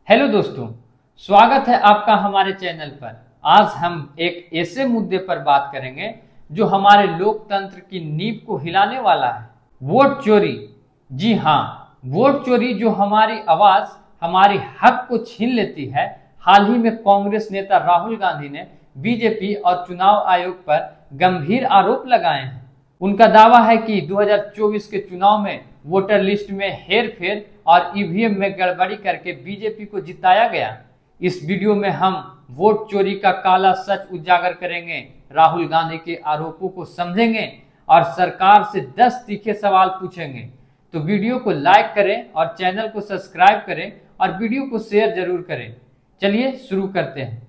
Hello दोस्तों, स्वागत है आपका हमारे चैनल पर। आज हम एक ऐसे मुद्दे पर बात करेंगे जो हमारे लोकतंत्र की नींव को हिलाने वाला है, वोट चोरी। जी हाँ, वोट चोरी जो हमारी आवाज, हमारी हक को छीन लेती है। हाल ही में कांग्रेस नेता राहुल गांधी ने बीजेपी और चुनाव आयोग पर गंभीर आरोप लगाए हैं। उनका दावा है कि 2024 के चुनाव में वोटर लिस्ट में हेरफेर और ईवीएम में गड़बड़ी करके बीजेपी को जिताया गया। इस वीडियो में हम वोट चोरी का काला सच उजागर करेंगे, राहुल गांधी के आरोपों को समझेंगे और सरकार से 10 तीखे सवाल पूछेंगे। तो वीडियो को लाइक करें और चैनल को सब्सक्राइब करें और वीडियो को शेयर जरूर करें। चलिए शुरू करते हैं।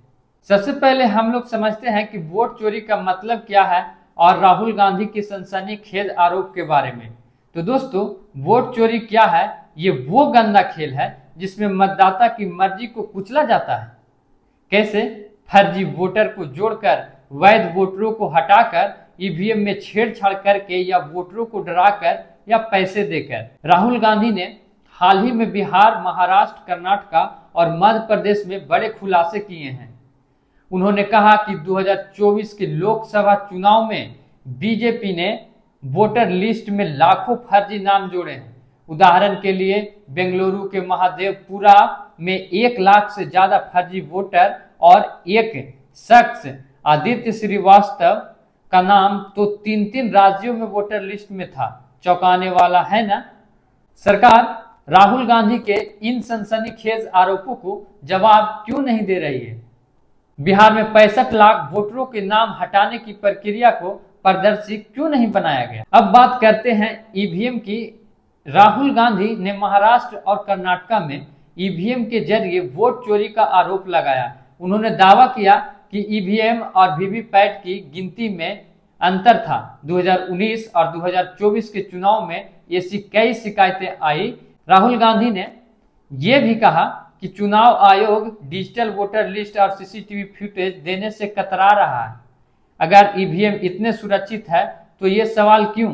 सबसे पहले हम लोग समझते हैं कि वोट चोरी का मतलब क्या है और राहुल गांधी के सनसनीखेज आरोप के बारे में। तो दोस्तों, वोट चोरी क्या है? ये वो गंदा खेल है जिसमें मतदाता की मर्जी को कुचला जाता है। कैसे? फर्जी वोटर को जोड़कर, वैध वोटरों को हटाकर, ईवीएम में छेड़छाड़ करके या वोटरों को डराकर या पैसे देकर। राहुल गांधी ने हाल ही में बिहार, महाराष्ट्र, कर्नाटक और मध्य प्रदेश में बड़े खुलासे किए हैं। उन्होंने कहा कि 2024 के लोकसभा चुनाव में बीजेपी ने वोटर लिस्ट में लाखों फर्जी नाम जोड़े हैं। उदाहरण के लिए बेंगलुरु के महादेवपुरा में 1 लाख से ज्यादा फर्जी वोटर और एक शख्स आदित्य श्रीवास्तव का नाम तो 3 राज्यों में वोटर लिस्ट में था। चौंकाने वाला है ना? सरकार राहुल गांधी के इन सनसनीखेज आरोपों को जवाब क्यों नहीं दे रही है? बिहार में 65 लाख वोटरों के नाम हटाने की प्रक्रिया को पारदर्शी क्यों नहीं बनाया गया? अब बात करते हैं ईवीएम की। राहुल गांधी ने महाराष्ट्र और कर्नाटक में ईवीएम के जरिए वोट चोरी का आरोप लगाया। उन्होंने दावा किया कि ईवीएम और वीवीपैट की गिनती में अंतर था। 2019 और 2024 के चुनाव में ऐसी कई शिकायतें आई। राहुल गांधी ने यह भी कहा कि चुनाव आयोग डिजिटल वोटर लिस्ट और सीसीटीवी फुटेज देने से कतरा रहा है। अगर ईवीएम इतने सुरक्षित है तो ये सवाल क्यों?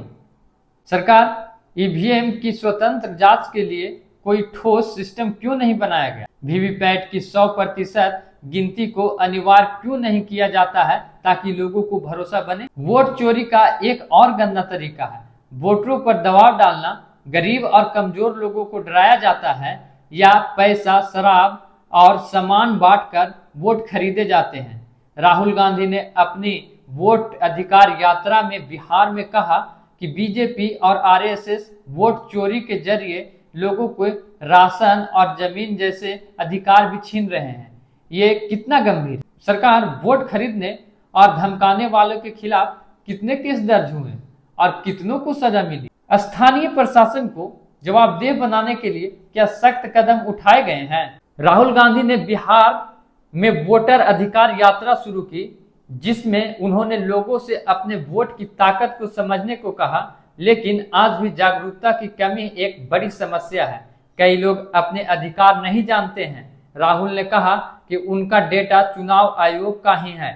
सरकार, ईवीएम की स्वतंत्र जांच के लिए कोई ठोस सिस्टम क्यों नहीं बनाया गया? वीवीपैट की 100% गिनती को अनिवार्य क्यों नहीं किया जाता है ताकि लोगों को भरोसा बने? वोट चोरी का एक और गंदा तरीका है वोटरों पर दबाव डालना। गरीब और कमजोर लोगों को डराया जाता है या पैसा, शराब और सामान बांटकर वोट खरीदे जाते हैं। राहुल गांधी ने अपनी वोट अधिकार यात्रा में बिहार में कहा कि बीजेपी और आरएसएस वोट चोरी के जरिए लोगों को राशन और जमीन जैसे अधिकार भी छीन रहे हैं। ये कितना गंभीर है? सरकार, वोट खरीदने और धमकाने वालों के खिलाफ कितने केस दर्ज हुए और कितनों को सजा मिली? स्थानीय प्रशासन को जवाबदेह बनाने के लिए क्या सख्त कदम उठाए गए हैं? राहुल गांधी ने बिहार में वोटर अधिकार यात्रा शुरू की, जिसमें उन्होंने लोगों से अपने वोट की ताकत को समझने को कहा। लेकिन आज भी जागरूकता की कमी एक बड़ी समस्या है। कई लोग अपने अधिकार नहीं जानते हैं। राहुल ने कहा कि उनका डेटा चुनाव आयोग का ही है।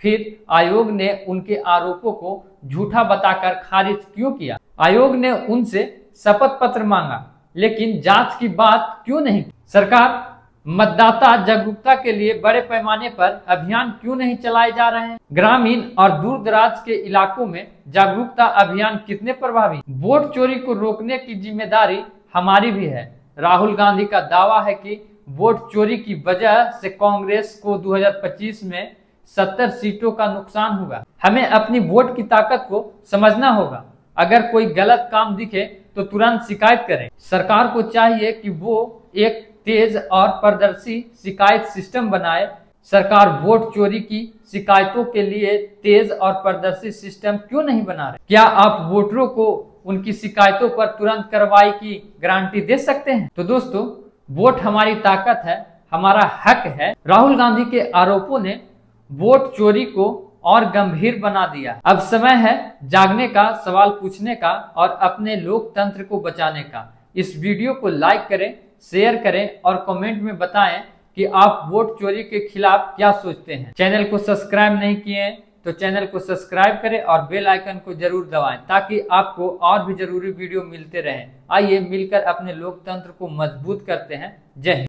फिर आयोग ने उनके आरोपों को झूठा बताकर खारिज क्यों किया? आयोग ने उनसे शपथ पत्र मांगा, लेकिन जांच की बात क्यों नहीं? सरकार, मतदाता जागरूकता के लिए बड़े पैमाने पर अभियान क्यों नहीं चलाए जा रहे हैं? ग्रामीण और दूर दराज के इलाकों में जागरूकता अभियान कितने प्रभावी? वोट चोरी को रोकने की जिम्मेदारी हमारी भी है। राहुल गांधी का दावा है कि वोट चोरी की वजह से कांग्रेस को 2025 में 70 सीटों का नुकसान होगा। हमें अपनी वोट की ताकत को समझना होगा। अगर कोई गलत काम दिखे तो तुरंत शिकायत करें। सरकार को चाहिए कि वो एक तेज और पारदर्शी शिकायत सिस्टम बनाए। सरकार वोट चोरी की शिकायतों के लिए तेज और पारदर्शी सिस्टम क्यों नहीं बना रहे? क्या आप वोटरों को उनकी शिकायतों पर तुरंत कार्रवाई की गारंटी दे सकते हैं? तो दोस्तों, वोट हमारी ताकत है, हमारा हक है। राहुल गांधी के आरोपों ने वोट चोरी को और गंभीर बना दिया। अब समय है जागने का, सवाल पूछने का और अपने लोकतंत्र को बचाने का। इस वीडियो को लाइक करें, शेयर करें और कमेंट में बताएं कि आप वोट चोरी के खिलाफ क्या सोचते हैं। चैनल को सब्सक्राइब नहीं किए हैं तो चैनल को सब्सक्राइब करें और बेल आइकन को जरूर दबाएं ताकि आपको और भी जरूरी वीडियो मिलते रहें। आइए मिलकर अपने लोकतंत्र को मजबूत करते हैं। जय हिंद।